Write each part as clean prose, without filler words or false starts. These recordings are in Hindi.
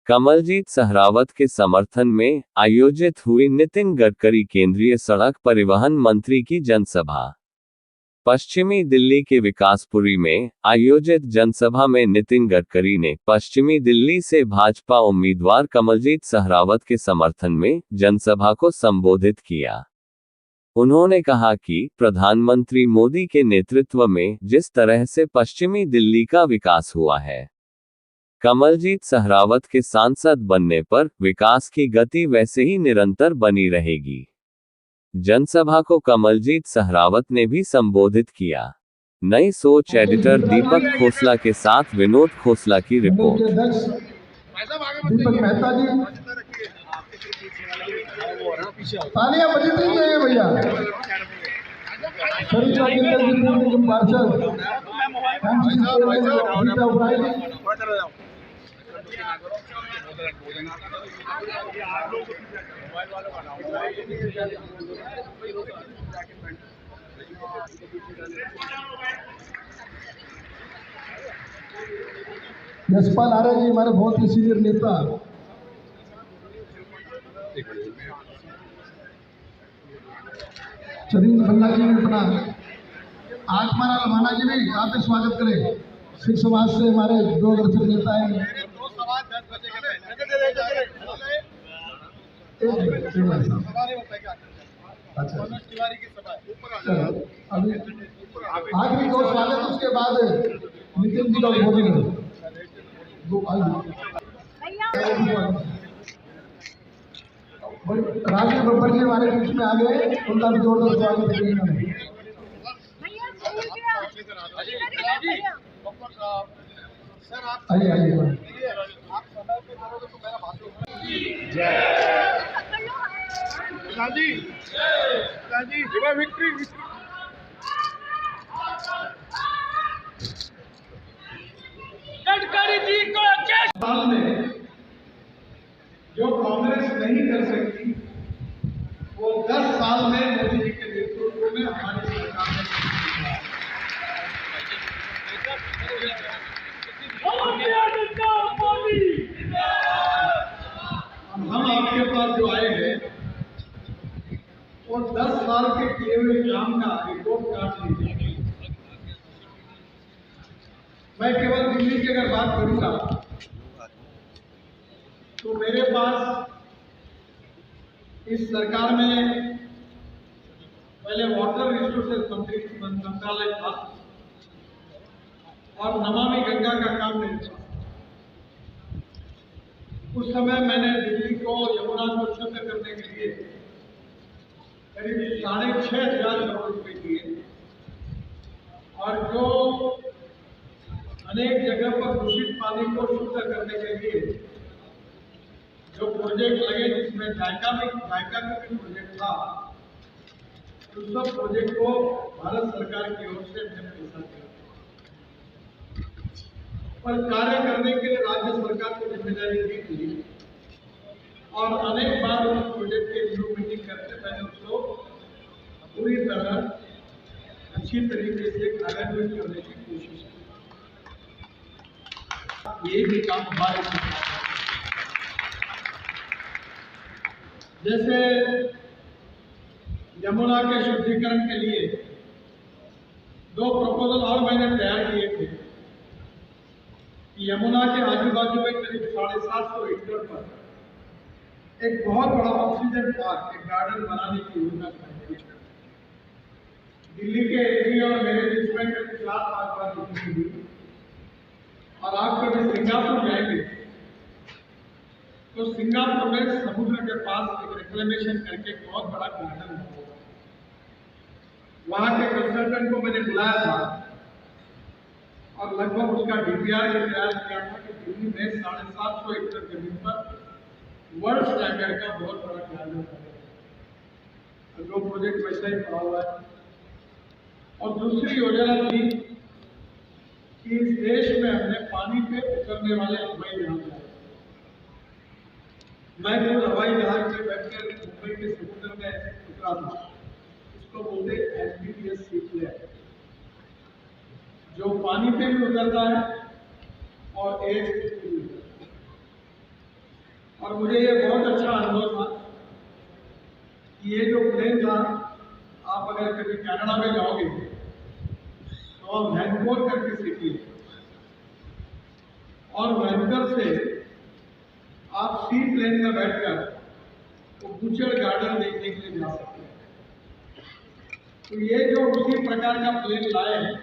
कमलजीत सहरावत के समर्थन में आयोजित हुई नितिन गडकरी केंद्रीय सड़क परिवहन मंत्री की जनसभा। पश्चिमी दिल्ली के विकासपुरी में आयोजित जनसभा में नितिन गडकरी ने पश्चिमी दिल्ली से भाजपा उम्मीदवार कमलजीत सहरावत के समर्थन में जनसभा को संबोधित किया। उन्होंने कहा कि प्रधानमंत्री मोदी के नेतृत्व में जिस तरह से पश्चिमी दिल्ली का विकास हुआ है, कमलजीत सहरावत के सांसद बनने पर विकास की गति वैसे ही निरंतर बनी रहेगी। जनसभा को कमलजीत सहरावत ने भी संबोधित किया। नई सोच एडिटर दीपक खोसला के साथ विनोद खोसला की रिपोर्ट। दीपक मेहता जी, तालियां बजी रही भैया। यशपाल आर्य जी हमारे बहुत ही सीनियर नेता, चरिंद्र भल्ला जी ने अपना आत्मारा लम्हाना जी भी आप स्वागत करें। सिख समाज से हमारे दो वर्षीय नेता हैं। अच्छा, अभी आखिरी दो स्वागत, उसके बाद नितिन जी का उद्बोधन। राजीव बब्बर जी हमारे बीच में आ गए, उनका भी जोरदार स्वागत है। आइए आइए विक्ट्री। गडकरी जी को साल में जो कांग्रेस नहीं कर सकती वो 10 साल में मोदी जी के नेतृत्व में हमारी सरकार ने किया। हम आपके पास जो आए हैं वो 10 साल के किए हुए काम का रिपोर्ट कार्ड लीजिए। मैं केवल दिल्ली की अगर बात करूंगा तो मेरे पास इस सरकार में पहले वाटर रिसोर्सेज मंत्रालय था और नमामि गंगा का काम मेरे पास। उस समय मैंने दिल्ली को, यमुना को शुद्ध करने के लिए करीब 6,500 करोड़ रुपए दिए और जो अनेक जगह पर दूषित पानी को शुद्ध करने के लिए जो प्रोजेक्ट लगे, जिसमें जायका में भी प्रोजेक्ट था, उस सब प्रोजेक्ट को भारत सरकार की ओर से हमने पैसा दिया। पर कार्य करने के लिए राज्य सरकार को जिम्मेदारी दी थी और अनेक बार उस प्रोजेक्ट के रिव्यू मीटिंग करके मैंने उसको पूरी तरह अच्छी तरीके से कार्यान्वित करने की कोशिश की। ये भी काम हमारे सरकार है। जैसे यमुना के शुद्धिकरण के लिए 2 प्रपोजल और मैंने तैयार किए थे कि यमुना के आजू बाजू में करीब 750 एकड़ पर एक बहुत बड़ा ऑक्सीजन पार्क, एक गार्डन बनाने की योजना बनाई। दिल्ली के एसपी और मेरे बीच में करीब 4-5 बार मीटिंग हुई और आप कभी सिंगापुर जाएंगे तो सिंगापुर में समुद्र के पास एक रिक्लेमेशन करके बहुत बड़ा गार्डन है। वहां के कंसल्टेंट को मैंने बुलाया था और लगभग उसका डीपीआर ये तैयार किया था कि दिल्ली में 750 एकड़ जमीन पर वर्ल्ड स्टैंडर्ड का बहुत बड़ा गार्डन है। जो प्रोजेक्ट वैसे ही पड़ा हुआ है। और दूसरी योजना थी कि इस देश में हमने पानी पे उतरने वाले हवाई जहाज, मैं खुद हवाई जहाज में बैठकर मुंबई के समुद्र में उतरा था। उसको बोलते एमपीटीएस सीप्लेयर, जो पानी पे भी उतरता है और एयर से भी उतरता है। और मुझे ये बहुत अच्छा अनुभव था कि ये जो प्लेन था, आप अगर कभी कनाडा में जाओगे तो वैनकूवर करके सिटी है, और वैनकूवर से आप सी प्लेन में बैठकर तो बूचर्ड गार्डन देखने के लिए जा सकते हैं। तो ये जो उसी प्रकार का प्लेन लाए हैं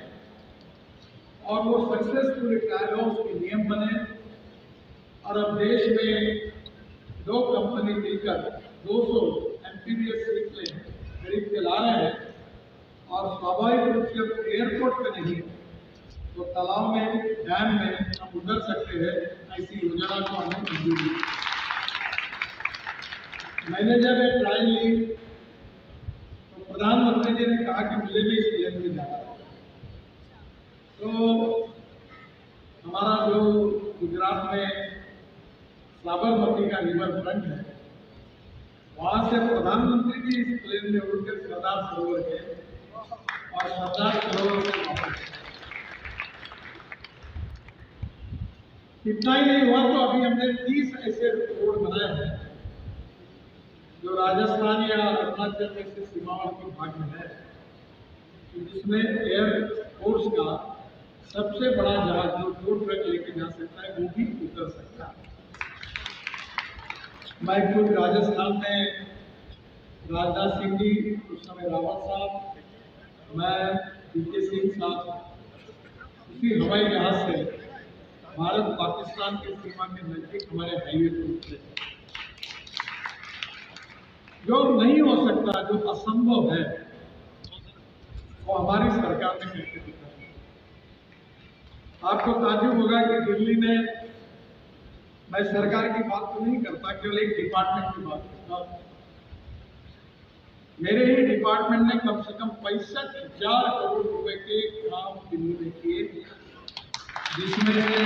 और वो सक्सेसफुल ट्रायल हो, उसके नियम बने, और अब देश में 2 कंपनी मिलकर 200 एमपीवीएस सी प्लेन खरीद के ला रहे हैं, और स्वाभाविक रूप से एयरपोर्ट पे नहीं तो तालाब में, डैम में हम उतर सकते हैं। ऐसी योजना को हमने मंजूरी दी। मैंने जब ये ट्रायल ली तो प्रधानमंत्री जी ने कहा कि मुझे भी इस प्लेन में जाना है। तो हमारा जो गुजरात में साबरमती का रिवर फ्रंट है, वहां से प्रधानमंत्री जी इस प्लेन में उड़कर सरदार सरोवर गए और सरदार सरोवर से वापस। इतना ही नहीं हुआ तो अभी हमने 30 ऐसे रोड बनाए हैं जो राजस्थान या अरुणाचल में से सीमावर्ती भाग में है, जिसमें एयर फोर्स का सबसे बड़ा जहाज जो 2 ट्रक लेके जा सकता है वो भी उतर सकता है। मैं खुद राजस्थान में राजनाथ सिंह जी, उस समय रावत साहब, मैं पीके सिंह साहब उसी हवाई जहाज से भारत पाकिस्तान की सीमा के नजदीक हमारे हाईवे पर उतरे। जो नहीं हो सकता, जो असंभव है, वो हमारी सरकार ने करके दिखाया। आपको ताज्जुब होगा कि दिल्ली में, मैं सरकार की बात तो नहीं करता, केवल एक डिपार्टमेंट की बात करता, मेरे ही डिपार्टमेंट ने कम से कम 65,000 करोड़ रुपए के काम दिल्ली में किए, जिसमें से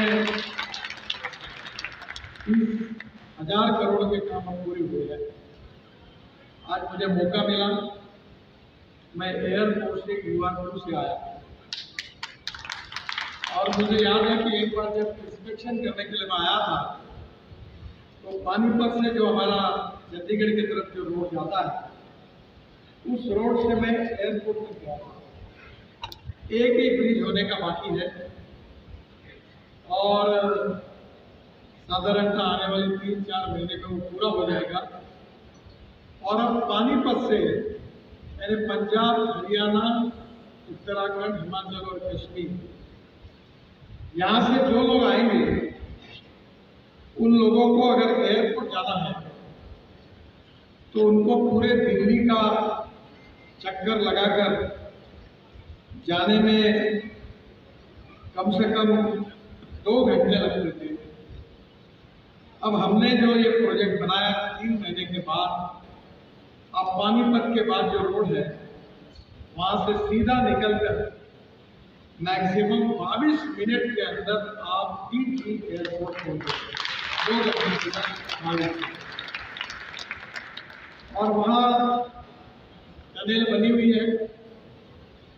30,000 करोड़ के काम अब पूरे हुए हैं। आज मुझे मौका मिला, मैं एयरपोर्ट से युवानपुर से आया, और मुझे याद है कि एक बार जब इंस्पेक्शन करने के लिए मैं आया था तो पानीपत से जो हमारा चंडीगढ़ की तरफ जो रोड जाता है, उस रोड से मैं एयरपोर्ट तक गया था। एक ही ब्रिज होने का बाकी है, और साधारणतः आने वाले 3-4 महीने में वो पूरा हो जाएगा। और अब पानीपत से मैंने पंजाब, हरियाणा, उत्तराखंड, हिमाचल और कश्मीर, यहाँ से जो लोग आएंगे उन लोगों को अगर एयरपोर्ट जाना है तो उनको पूरे दिल्ली का चक्कर लगाकर जाने में कम से कम 2 घंटे लगते थे। अब हमने जो ये प्रोजेक्ट बनाया 3 महीने के बाद, अब पानीपत के बाद जो रोड है वहां से सीधा निकलकर मैक्सिमम 22 मिनट के अंदर आप दिल्ली एयरपोर्ट पहुंचेंगे, 2 घंटे तक। और वहाँ टनल बनी हुई है,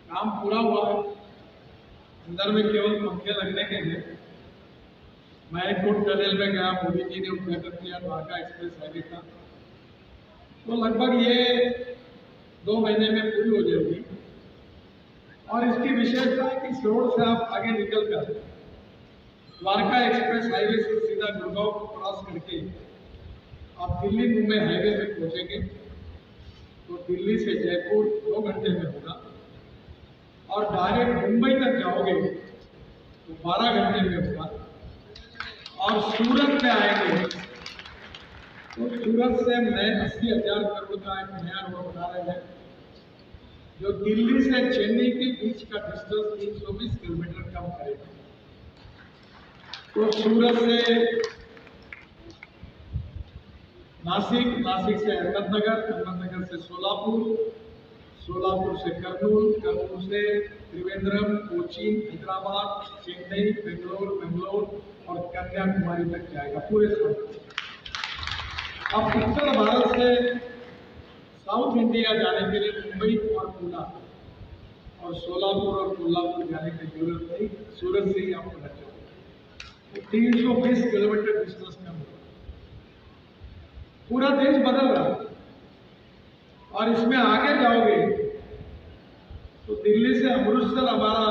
काम पूरा हुआ है, अंदर में केवल पंखे लगने के हैं। मैं खुद टनल में गया, मोदी जी ने उद्घाटन किया द्वारका एक्सप्रेस हाईवे का, तो लगभग ये 2 महीने में पूरी हो जाएगी। और इसकी विशेषता है कि इस रोड से आप आगे निकलकर द्वारका एक्सप्रेस हाईवे से सीधा गुड़गांव को क्रॉस करके आप दिल्ली मुंबई हाईवे पे पहुंचेंगे, तो दिल्ली से जयपुर 2 घंटे में होगा, और डायरेक्ट मुंबई तक जाओगे तो 12 घंटे में होगा। और सूरत में आएंगे तो सूरत से नए 80,000 करोड़ का एक नया रोड बना रहे हैं, जो दिल्ली से चेन्नई के बीच का डिस्टेंस 320 किलोमीटर कम करेगा। तो सूरत से नासिक, नासिक से अहमदनगर, अहमदनगर से सोलापुर, सोलापुर से कर्नूल, कर्नूल से त्रिवेंद्रम, कोचीन, हैदराबाद, चेन्नई, बेंगलोर, बेंगलोर और कन्याकुमारी तक जाएगा पूरे साल। अब उत्तर भारत से साउथ इंडिया जाने के लिए मुंबई और पूना और सोलापुर और कोल्हापुर जाने की जरूरत नहीं, सूरत से ही आपको लग जाएगा। तो 320 किलोमीटर डिस्टेंस में होगा। पूरा देश बदल रहा है। और इसमें आगे जाओगे तो दिल्ली से अमृतसर, हमारा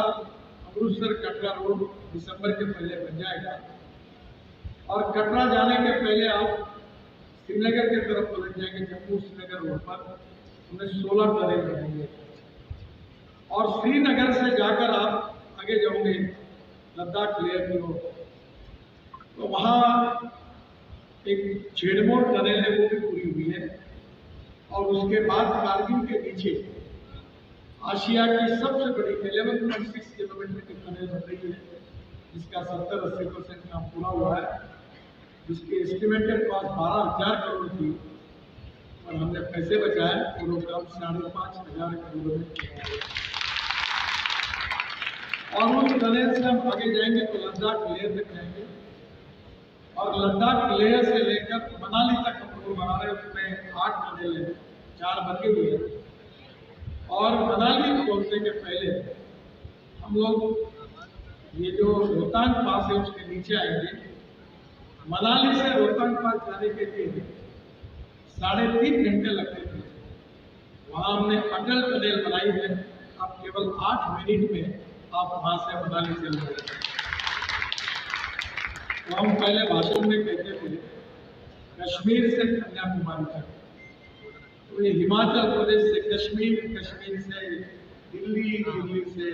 अमृतसर कटरा रोड दिसंबर के पहले बन जाएगा। और कटरा जाने के पहले आप श्रीनगर की तरफ पहुंच जाएंगे। जम्मू श्रीनगर रोड पर उनमें 16 टनल बनेंगे। और श्रीनगर से जाकर आप आगे जाओगे लद्दाख लेह की ओर, तो वहाँ एक छेड़मोड़ टनल है, वो भी पूरी हुई है। और उसके बाद कारगिल के नीचे आशिया की सबसे बड़ी 11.6 किलोमीटर की टनल बन रही है, जिसका 70-80% काम पूरा हुआ है, जिसकी एस्टिमेटेड कॉस्ट 12,000 करोड़ थी और हमने पैसे बचाए और वो काम 5,500 करोड़ में किया है। और उस टनल से हम आगे जाएंगे तो लद्दाख लेह तक जाएंगे। और लद्दाख लेह से लेकर मनाली तक हम लोग बना रहे हैं। उसमें 8 टनल है, 4 बने हुए हैं। और मनाली पहुंचने के पहले हम लोग ये जो रोहतांग पास है उसके नीचे आएंगे। मनाली से रोहतांग पास जाने के लिए 3.5 घंटे लगते थे, वहां हमने अटल टनल बनाई है। अब केवल 8 मिनट में आप वहां से मनाली चल रहे हैं। तो हम पहले भाषण में कहते थे कश्मीर से कन्याकुमारी तक, तो ये हिमाचल प्रदेश से कश्मीर, कश्मीर से दिल्ली, दिल्ली से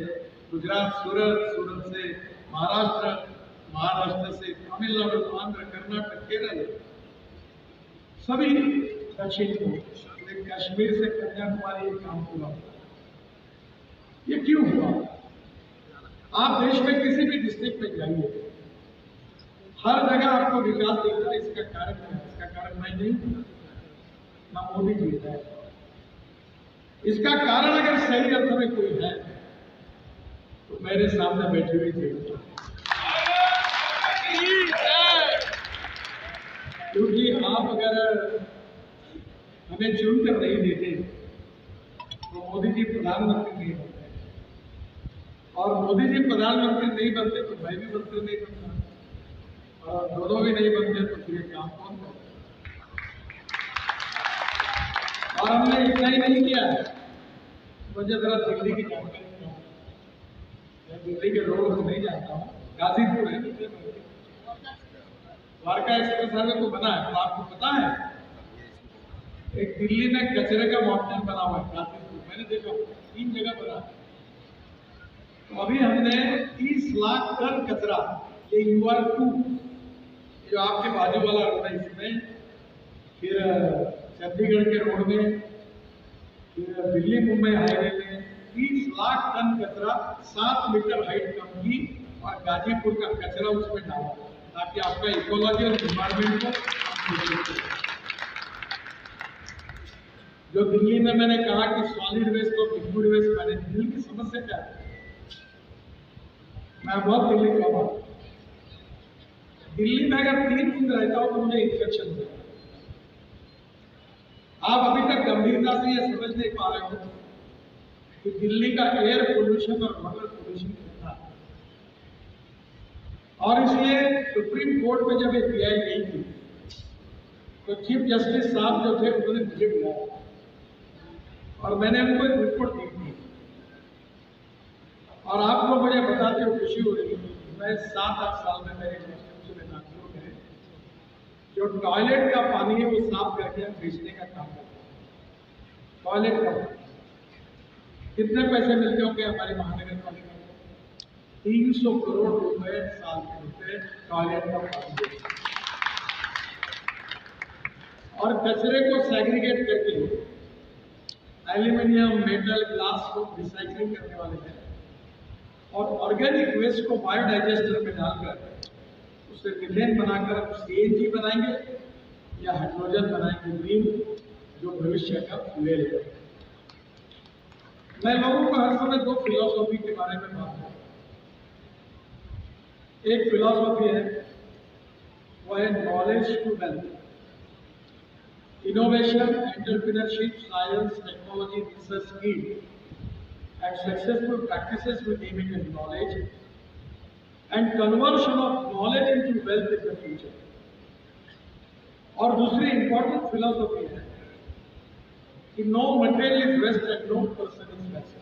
गुजरात, सूरत, सूरत से महाराष्ट्र, महाराष्ट्र से तमिलनाडु, आंध्र, कर्नाटक, केरल, सभी दक्षिण को, कश्मीर से कन्याकुमारी काम पूरा हुआ। ये क्यों हुआ? आप देश में किसी भी डिस्ट्रिक्ट में जाइए, हर जगह आपको विकास दिखता है। इसका कारण है, इसका कारण मैं नहीं, ना मोदी जी है। इसका कारण अगर सही अर्थ में कोई है तो मेरे सामने बैठे हुए थे, क्योंकि आप अगर हमें चुनकर नहीं देते तो मोदी जी प्रधानमंत्री नहीं बनते, और मोदी जी प्रधानमंत्री नहीं बनते तो मैं भी मंत्री नहीं बनता, और दोनों भी नहीं बनते तो फिर काम कौन करता? और हमने इतना ही नहीं किया। मुझे जरा दिल्ली की जानकारी नहीं, मैं दिल्ली के रोड नहीं जानता हूँ। गाजीपुर है, द्वारका एक्सप्रेस हाईवे तो बना है, तो आपको पता है एक दिल्ली में कचरे का माउंटेन बना हुआ है गाजीपुर, मैंने देखा 3 जगह बना है। तो अभी हमने 30 लाख टन कचरा, ये UR2 जो आपके बाजू वाला रोड है इसमें, फिर चंडीगढ़ के रोड में, फिर दिल्ली मुंबई हाईवे में 30 लाख टन कचरा 7 मीटर हाइट कम की और गाजीपुर का कचरा उसमें डाला, ताकि आपका इकोलॉजी और एनवायरमेंट को। जो दिल्ली में मैंने कहा कि सॉलिड वेस्ट और लिक्विड वेस्ट, मैंने दिल्ली की समस्या क्या है, मैं बहुत दिल्ली का हूँ। दिल्ली में अगर 3 दिन रहता हूं तो मुझे इन्फेक्शन हो जाता है। आप अभी तक गंभीरता से ये समझ नहीं पा रहे हो कि दिल्ली का एयर पोल्यूशन और वाटर पोल्यूशन कितना है। और इसलिए सुप्रीम कोर्ट में जब ये पीआई गई थी तो चीफ जस्टिस साहब जो थे उन्होंने मुझे बुलाया और मैंने उनको एक रिपोर्ट दी थी। और आप लोग मुझे बताते हो खुशी हो रही है, मैं 7-8 साल में मेरे जो टॉयलेट का पानी है वो साफ करके हम बेचने का काम करते हैं। टॉयलेट का कितने पैसे मिलते होंगे हमारे महानगर पालिका को? 300 करोड़ रुपए साल के रुपए टॉयलेट का पानी। और कचरे को सेग्रीगेट करके एल्यूमिनियम, मेटल, ग्लास को रिसाइकलिंग करने वाले हैं और ऑर्गेनिक वेस्ट को बायोडाइजेस्टर में डालकर उससे मीथेन बनाकर हम CNG बनाएंगे या हाइड्रोजन बनाएंगे, ग्रीन, जो भविष्य का फ्यूल है। मैं लोगों को हर समय 2 फिलॉसफी के बारे में बात करता हूँ। एक फिलॉसफी है वो है knowledge to wealth, innovation, entrepreneurship, science, technology, research, skill and successful practices with aiming at knowledge and conversion of knowledge into wealth in the future. और दूसरी इंपॉर्टेंट फिलोसॉफी है कि no material is waste and no person is waste.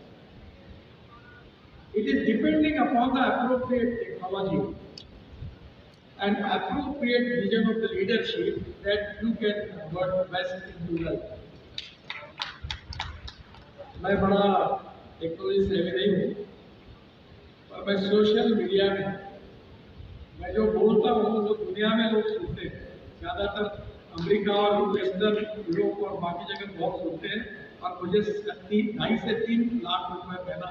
It is depending upon the appropriate technology and appropriate vision of the leadership that you can convert West into wealth. मैं बड़ा टेक्नोलॉजी सेवी नहीं हूँ, पर मैं सोशल मीडिया में मैं जो बोलता हूँ वो दुनिया में लोग सुनते हैं. ज़्यादातर अमेरिका और वेस्टर्न यूरोप और बाकी जगह बहुत सुनते हैं, और मुझे 2.5 से 3 लाख रुपए महीना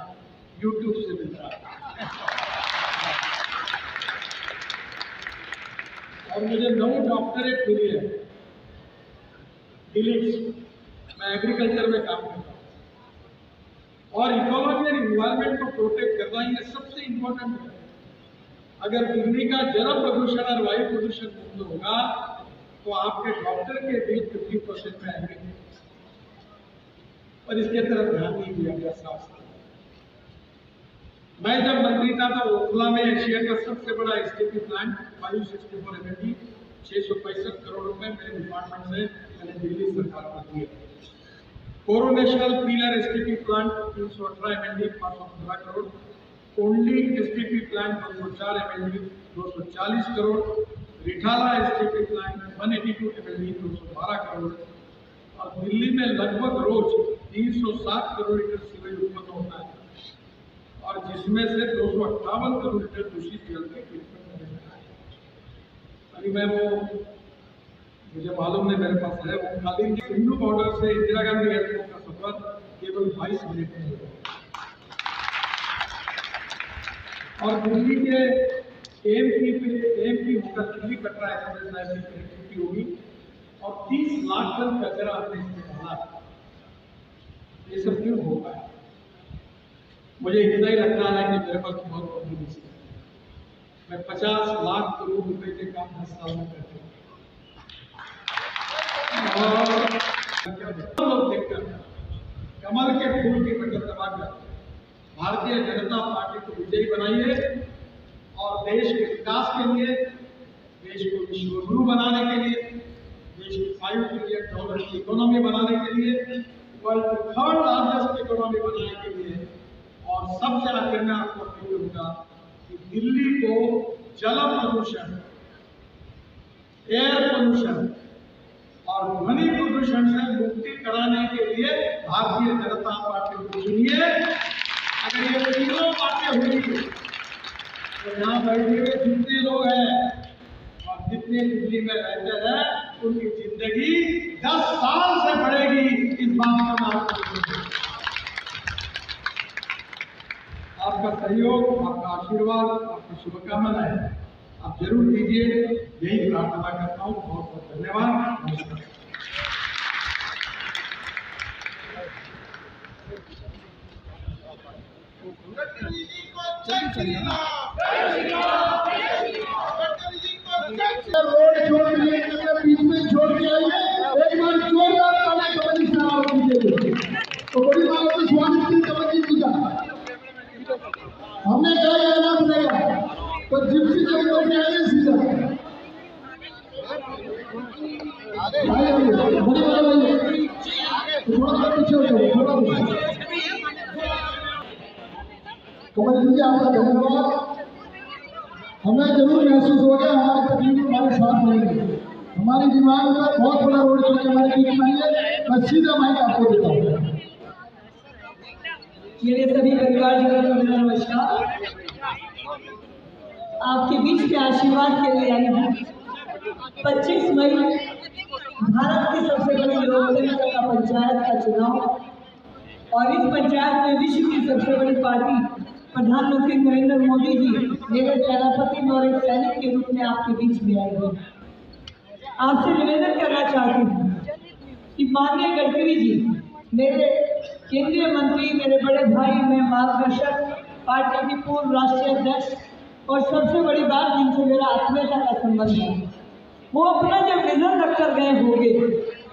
यूट्यूब से मिलता है. और मुझे 9 डॉक्टरेट मिली है दिल्ली से. मैं एग्रीकल्चर में काम करता हूँ, और इकोलॉजी और इन्वायरमेंट को प्रोटेक्ट करना ये सबसे इम्पोर्टेंट है. अगर दिल्ली का जल प्रदूषण और वायु प्रदूषण मुक्त होगा तो आपके डॉक्टर के बिल 50% में आएंगे, पर इसके तरफ ध्यान नहीं दिया गया. साफ साफ मैं जब मंत्री था तो ओखला में एशिया का सबसे बड़ा एसटीपी प्लांट 564 MMD 665 करोड़ रुपए मेरे डिपार्टमेंट से मैंने दिल्ली सरकार को दिए. Coronation pillar STP plant 318 MMD 515 crore, Kondli STP plant 204 MMD 240 crore, Rithala STP plant 182 MMD 212 crore, और दिल्ली में लगभग रोज 307 करोड़ लीटर सीवेज उत्पन्न होता है, और जिसमें से 258 करोड़ लीटर दूषित जल के ट्रीटमेंट में है. अभी मैं वो मुझे मालूम नहीं मेरे पास है, वो खाली सिंधु बॉर्डर से इंदिरा गांधी एयरपोर्ट का सफर केवल 22 मिनट में होगा. और दिल्ली के एएमपी होकर दिल्ली कटरा एक्सप्रेस लाइन की कनेक्टिविटी होगी, और 30 लाख टन कचरा अपने इसमें डाला. ये सब क्यों हो पाया? मुझे इतना ही लगता है कि मेरे पास बहुत कॉन्फिडेंस है. मैं 50 लाख करोड़ रुपए के काम 10 साल में करता हूँ. और लोग देखकर कमल के फूल की कटर दबाकर भारतीय जनता पार्टी को विजयी बनाइए, और देश के विकास के लिए, देश को विश्वगुरु बनाने के लिए, देश को $5 ट्रिलियन की इकोनॉमी बनाने के लिए, वर्ल्ड 3rd लार्जेस्ट इकोनॉमी बनाने के लिए, और सबसे आखिर में आपको अपील करूंगा कि दिल्ली को जल प्रदूषण, एयर पोल्यूशन और ध्वनि प्रदूषण से मुक्ति कराने के लिए भारतीय जनता पार्टी को चुनिए. अगर ये तीनों बातें हुई तो यहाँ बैठे हुए जितने लोग हैं और जितने दिल्ली में रहते हैं उनकी जिंदगी 10 साल से बढ़ेगी. इस बात का मैं आपको, आपका सहयोग, आपका आशीर्वाद, आपकी शुभकामनाएं आप जरूर दीजिए. यही प्रार्थना करता हूँ. बहुत बहुत धन्यवाद. नमस्कार. रोड छोड़ के बीच में छोड़ के आइए, एक बार जोरदार ताली कबड्डी सलाम कीजिए. तो बड़ी बात है स्वागत की कबड्डी पूजा हमने कहा जाना पड़ेगा, तो जिप्सी चौक में आइए सीधा. बड़ी बात है थोड़ा सा पीछे हो जाओ, थोड़ा पीछे. कबड्डी जी आपका धन्यवाद. हमें जरूर महसूस हो गया हमारे तकलीफ हमारे साथ रहेंगे. हमारी दिमाग में बहुत बड़ा रोड चल हमारे बीच में है. मैं सीधा माइक आपको देता हूँ. मेरे सभी परिवारजनों को मेरा नमस्कार. आपके बीच में आशीर्वाद के लिए आई हूँ. 25 मई भारत की सबसे बड़ी लोकतंत्र का पंचायत का चुनाव, और इस पंचायत में विश्व की सबसे बड़ी पार्टी प्रधानमंत्री नरेंद्र मोदी जी मेरे सेनापति और एक सैनिक के रूप में आपके बीच में आए हैं. आपसे निवेदन करना चाहती हूँ कि माननीय गडकरी जी, मेरे केंद्रीय मंत्री, मेरे बड़े भाई, मैं मार्गदर्शक, पार्टी की पूर्व राष्ट्रीय अध्यक्ष, और सबसे बड़ी बात जिनसे मेरा आत्मीयता का संबंध है, वो अपना जब विजन रखकर गए होंगे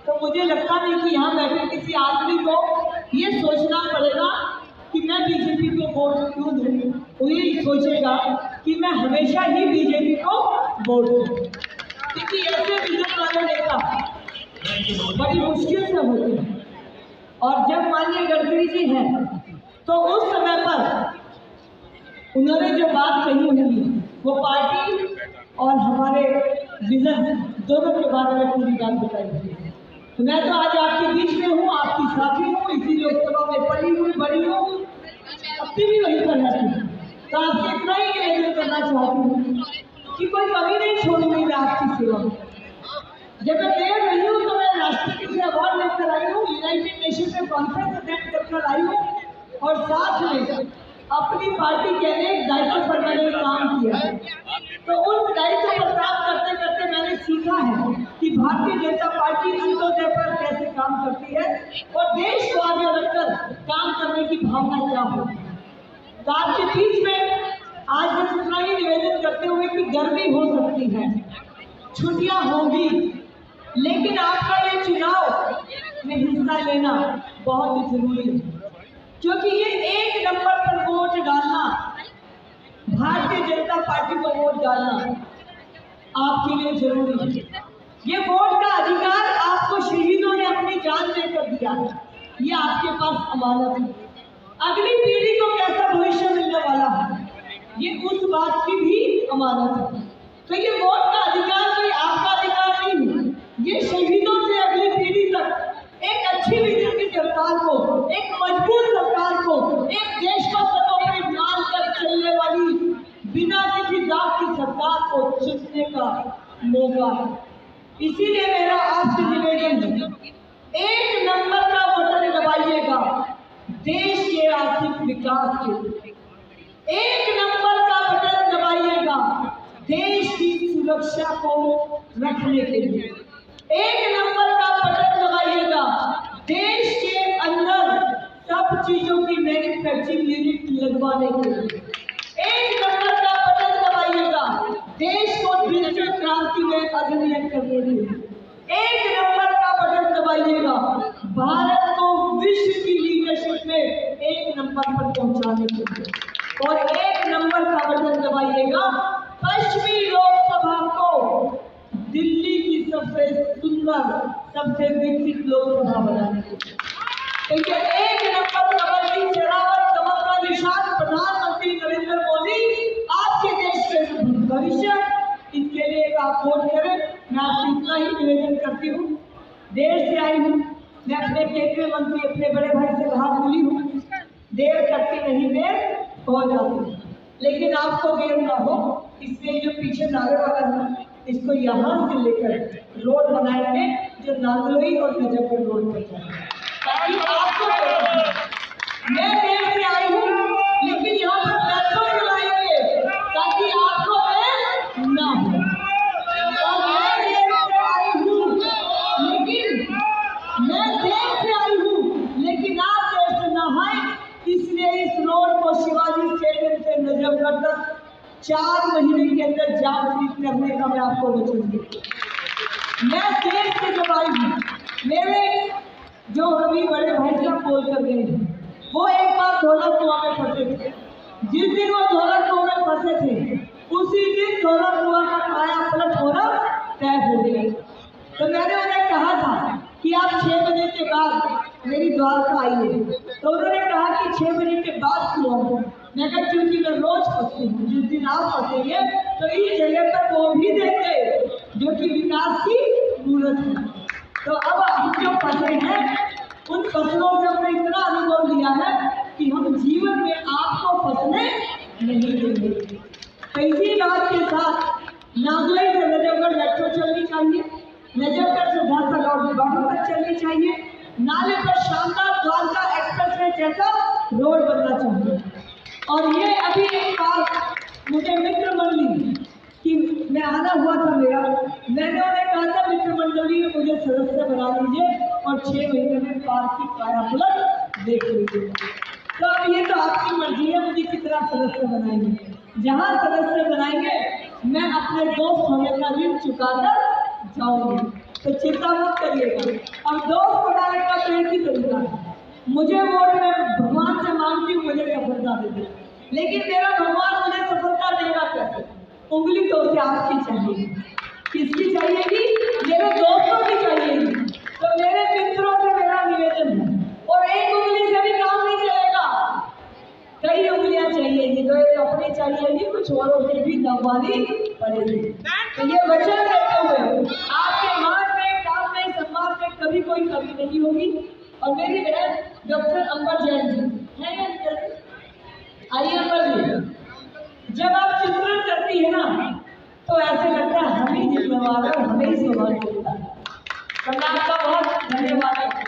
तो मुझे लगता नहीं कि यहाँ बैठे किसी आदमी को ये सोचना पड़ेगा कि मैं बीजेपी को वोट क्यों दूँ. वो ये सोचेगा कि मैं हमेशा ही बीजेपी को वोट दूँ. क्योंकि ऐसे विजन वाले नेता बड़ी मुश्किल से होते हैं। और जब माननीय गडकरी जी हैं तो उस समय पर उन्होंने जो बात कही होगी वो पार्टी और हमारे विजन दोनों के बारे में पूरी बात बताई थी। तो मैं तो आज आपके बीच में हूँ, आपकी साथी हूँ, इसी लोकसभा में पढ़ी हुई बड़ी हूँ, अपनी भी वहीं पर रहती हूँ। तो आपसे इतना ही निवेदन करना चाहती हूँ कि कोई कमी नहीं छोड़ूंगी मैं आपकी सेवा में। जब मैं देर रही हूँ तो मैं राष्ट्रपति से अवार्ड लेकर आई हूँ, यूनाइटेड नेशन में कॉन्फ्रेंस अटेंड कर आई हूँ और साथ में अपनी पार्टी के अनेक दायित्व पर मैंने काम किया है। तो उन दायित्व पर काम करते करते मैंने सीखा है कि भारतीय जनता पार्टी अंत्योदय पर कैसे काम करती है और देश को आगे रखकर काम करने की भावना क्या हो। तो आपके बीच में आज बस इतना ही निवेदन करते हुए कि गर्मी हो सकती है, छुट्टियां होंगी, लेकिन आपका ये चुनाव में हिस्सा लेना बहुत जरूरी है, क्योंकि ये एक नंबर पर वोट डालना, भारतीय जनता पार्टी को वोट डालना आपके लिए जरूरी है। ये वोट का अधिकार आपको शहीदों ने अपनी जान देकर दिया है, ये आपके पास अमानत है। अगली पीढ़ी को कैसा भविष्य मिलने वाला है, ये उस बात की भी अमानत है। तो ये वोट का अधिकार कोई आपका अधिकार नहीं है, ये शहीदों से अगली पीढ़ी तक एक अच्छी विजन की सरकार को, एक मजबूत सरकार को, एक देश को सर्वोपरि मानकर चलने वाली बिना किसी दाग की सरकार को चुनने का मौका है। इसीलिए मेरा आपसे निवेदन है, एक नंबर का बटन दबाइएगा देश के आर्थिक विकास के लिए, एक नंबर का बटन दबाइएगा देश की सुरक्षा को रखने के लिए, एक नंबर का बटन दबाइएगा देश के अंदर सब चीजों की मैन्युफैक्चरिंग यूनिट लगवाने के लिए, एक नंबर का बटन दबाइएगा देश को डिजिटल क्रांति में अग्रणी करने के लिए, एक नंबर का बटन दबाइएगा भारत को विश्व की लीडरशिप में एक नंबर पर पहुंचाने के लिए, और एक नंबर का बटन दबाइएगा पश्चिमी लोकसभा को दिल्ली की सबसे सुंदर, सबसे विकसित लोकसभा बनाने के लिए। तो ये एक नंबर कमल की शरावत, कमल का निशान प्रधानमंत्री नरेंद्र मोदी आपके देश के भविष्य, इसके लिए आप वोट करें। मैं आपसे इतना ही निवेदन करती हूँ। देर से आई हूँ, मैं अपने केंद्रीय मंत्री अपने बड़े भाई से बात मिली हूँ, देर करती नहीं देर हो जाती, लेकिन आपको देर ना हो इसलिए जो पीछे नागर वाला है इसको यहाँ से लेकर रोड बनाएंगे जो नांगलोई और नजफगढ़ रोड पर जाए, ताकि आपको मैं देर से आई हूँ लेकिन यहाँ पर प्लेटफॉर्म बनाएंगे ताकि आपको देर ना हो। और मैं देर से आई हूँ लेकिन आप देर से ना आए, इसलिए इस रोड को शिवाजी स्टेडियम से नजफगढ़ तक 4 महीने के अंदर जाम फ्री करने का मैं आपको वचन दूं। मैं देश से जब आई हूँ, मेरे जो अभी बड़े भाई साहब बोल कर गए हैं, वो एक बार ढोलक कुआं में फंसे थे। जिस दिन वो ढोलक कुआं में फंसे थे उसी दिन ढोलक कुआं का काया पलट होना तय हो गया। तो मैंने उन्हें कहा था कि आप 6 बजे के बाद मेरी द्वार पर आइए, तो उन्होंने कहा कि 6 बजे के बाद क्यों आऊँ। मैं कहा क्योंकि मैं रोज फंसती हूँ, जिस दिन आप फंसेंगे तो इस जगह पर वो भी देंगे जो कि विकास की जरूरत है। तो अब हम जो फंसे हैं उन फसलों से हमने इतना अनुभव लिया है कि हम जीवन में आपको फंसने नहीं देंगे। तो इसी बात के साथ नांगलोई से नजफगढ़ मेट्रो चलनी चाहिए, नजफगढ़ से झांसा बॉर्डर तक चलनी चाहिए, नाले पर शानदार द्वारका एक्सप्रेसवे जैसा रोड बनना चाहिए। और ये अभी एक बात मुझे मित्र मंडली कि मैं आना हुआ था मेरा, मैंने उन्हें कहा था मित्र मंडली में मुझे सदस्य बना लीजिए और 6 महीने में पार्क की काया पलट देख लीजिए। तो अब ये तो आपकी मर्जी है मुझे कितना सदस्य बनाएंगे। जहाँ सदस्य बनाएंगे मैं अपने दोस्त होने का ऋण चुकाकर जाऊंगी, तो चिंता मत करिएगा। अब दोस्त बनाने का तो एक ही तरीका है, मुझे वोट में भगवान से मांगती हूँ मुझे सफलता दे दे, लेकिन मेरा भगवान मुझे सफलता देगा कैसे? उंगली तो उसे आपकी चाहिए, किसकी चाहिए? चाहिएगी, मेरे दोस्तों की चाहिएगी। तो मेरे मित्रों से मेरा निवेदन है, और एक उंगली से भी काम नहीं चलेगा, कई उंगलियां चाहिएगी। तो एक अपनी चाहिएगी, कुछ औरों की भी दबानी पड़ेगी। तो ये वचन देते हुए आपके मान में, काम में, सम्मान में कभी कोई कमी नहीं होगी। और मेरी बहन डॉक्टर अंबर जैन जी है या नहीं? आइए अंबर जी, जब आप चित्रण करती है ना तो ऐसे लगता है हमें जिम्मेवार है, हमें ही सौभाग्य मिलता है। तो मैं आपका बहुत धन्यवाद।